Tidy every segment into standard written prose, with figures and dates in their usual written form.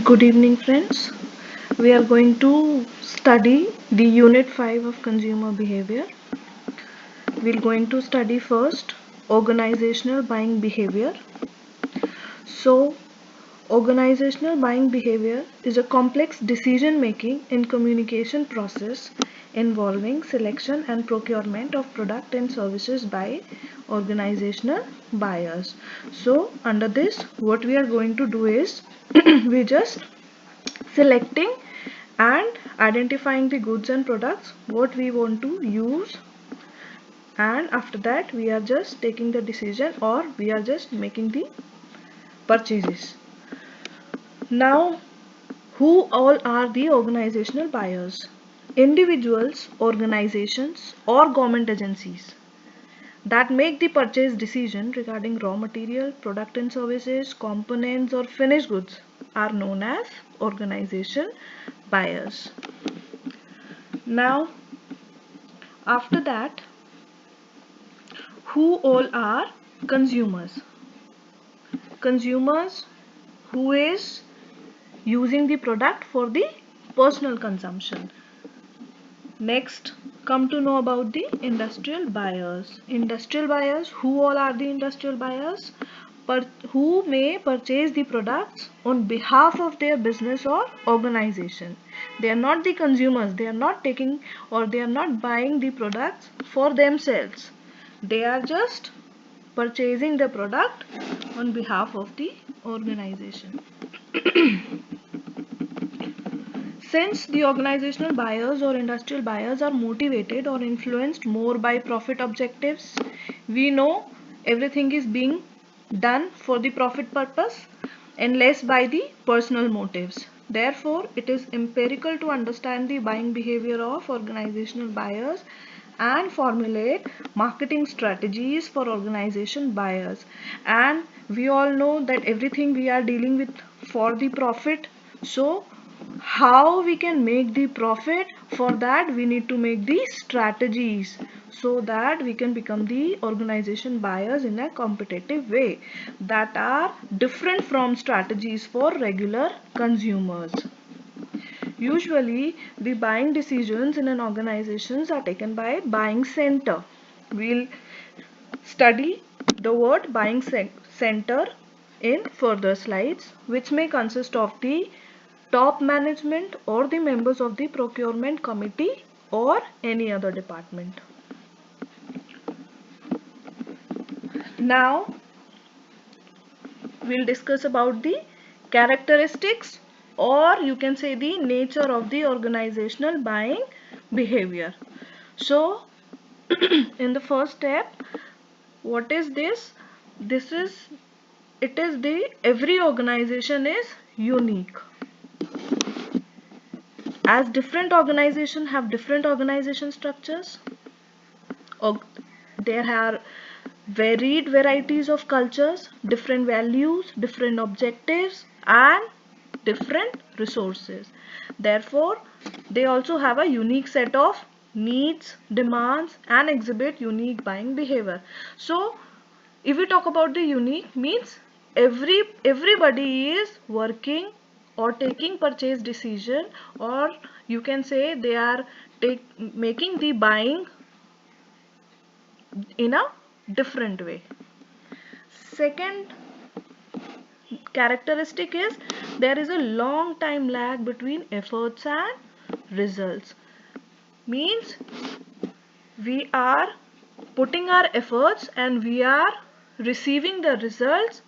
Good evening, friends. We are going to study the Unit 5 of Consumer Behavior. We're going to study first organizational buying behavior. So, organizational buying behavior is a complex decision making and communication process involving selection and procurement of product and services by organizational buyers. So, under this, what we are going to do is we just selecting and identifying the goods and products what we want to use, and after that we are just taking the decision or we are just making the purchases. Now, who all are the organizational buyers? Individuals, organizations or government agencies that make the purchase decision regarding raw material, product and services, components or finished goods are known as organization buyers. Now, after that, who all are consumers? Consumers who is using the product for the personal consumption. Next, come to know about the industrial buyers. Industrial buyers, who all are the industrial buyers? Who may purchase the products on behalf of their business or organization. They are not the consumers, they are not taking or they are not buying the products for themselves. They are just purchasing the product on behalf of the organization. Since the organizational buyers or industrial buyers are motivated or influenced more by profit objectives, we know everything is being done for the profit purpose and less by the personal motives. Therefore, it is empirical to understand the buying behavior of organizational buyers and formulate marketing strategies for organization buyers. And we all know that everything we are dealing with for the profit. So how we can make the profit? For that we need to make the strategies so that we can become the organization buyers in a competitive way that are different from strategies for regular consumers. Usually the buying decisions in an organizations are taken by buying center. We'll study the word buying center in further slides, which may consist of the top management or the members of the procurement committee or any other department. Now we'll discuss about the characteristics or you can say the nature of the organizational buying behavior. So in the first step, what is this? It is the every organization is unique. As different organizations have different organization structures, there are varied varieties of cultures, different values, different objectives and different resources. Therefore, they also have a unique set of needs, demands and exhibit unique buying behavior. So, if we talk about the unique, means everybody is working or taking purchase decision, or you can say they are making the buying in a different way. Second characteristic is there is a long time lag between efforts and results. Means we are putting our efforts and we are receiving the results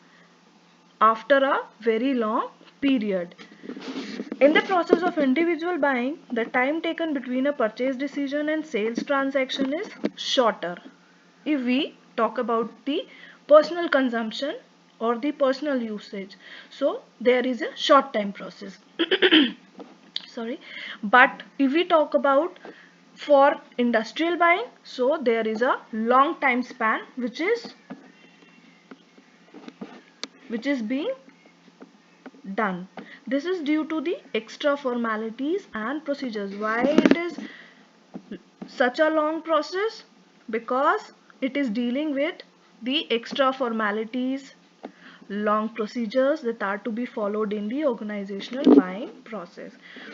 after a very long period. In the process of individual buying, the time taken between a purchase decision and sales transaction is shorter. If we talk about the personal consumption or the personal usage, so there is a short time process. Sorry, but if we talk about for industrial buying, so there is a long time span which is being done. This is due to the extra formalities and procedures. Why it is such a long process? Because it is dealing with the extra formalities, long procedures that are to be followed in the organizational buying process.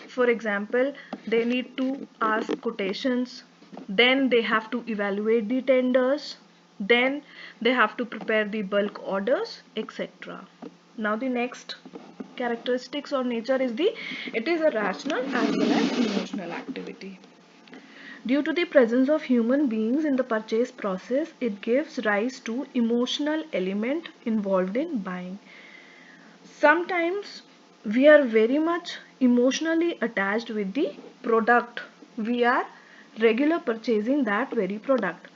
For example, they need to ask quotations, then they have to evaluate the tenders, then they have to prepare the bulk orders, etc. Now the next characteristics or nature is it is a rational as well as emotional activity. Due to the presence of human beings in the purchase process, it gives rise to emotional element involved in buying. Sometimes we are very much emotionally attached with the product. We are regular purchasing that very product.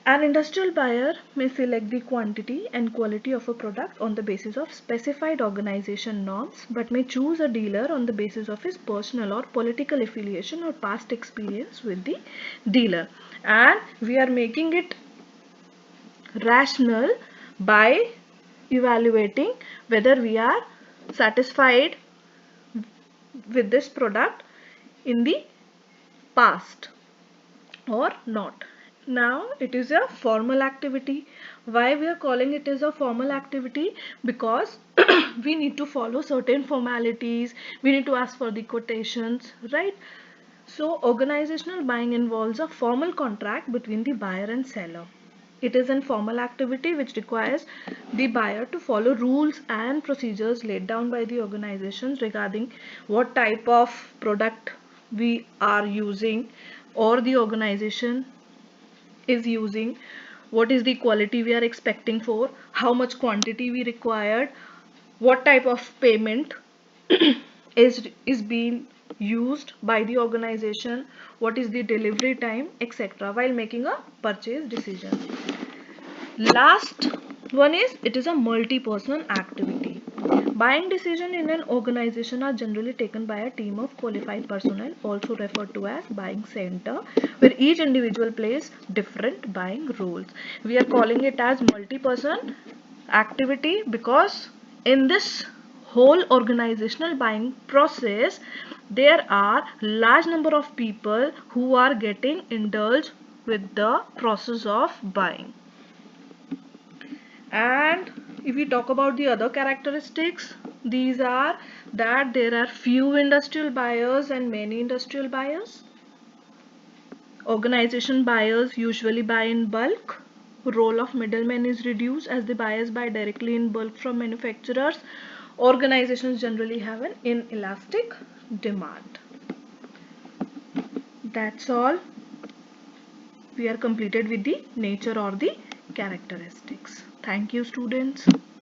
An industrial buyer may select the quantity and quality of a product on the basis of specified organization norms, but may choose a dealer on the basis of his personal or political affiliation or past experience with the dealer. And we are making it rational by evaluating whether we are satisfied with this product in the past or not. Now it is a formal activity. Why we are calling it as a formal activity? Because we need to follow certain formalities, we need to ask for the quotations, right? So organizational buying involves a formal contract between the buyer and seller. It is an formal activity which requires the buyer to follow rules and procedures laid down by the organizations regarding what type of product we are using or the organization is using, what is the quality we are expecting for, how much quantity we required, what type of payment is being used by the organization, what is the delivery time, etc. while making a purchase decision. Last one is it is a multi-person activity. Buying decisions in an organization are generally taken by a team of qualified personnel, also referred to as buying center, where each individual plays different buying roles. We are calling it as multi-person activity because in this whole organizational buying process, there are large number of people who are getting indulged with the process of buying. And if we talk about the other characteristics, these are that there are few industrial buyers and many industrial buyers. Organization buyers usually buy in bulk. Role of middlemen is reduced as the buyers buy directly in bulk from manufacturers. Organizations generally have an inelastic demand. That's all. We are completed with the nature or the characteristics. Thank you, students.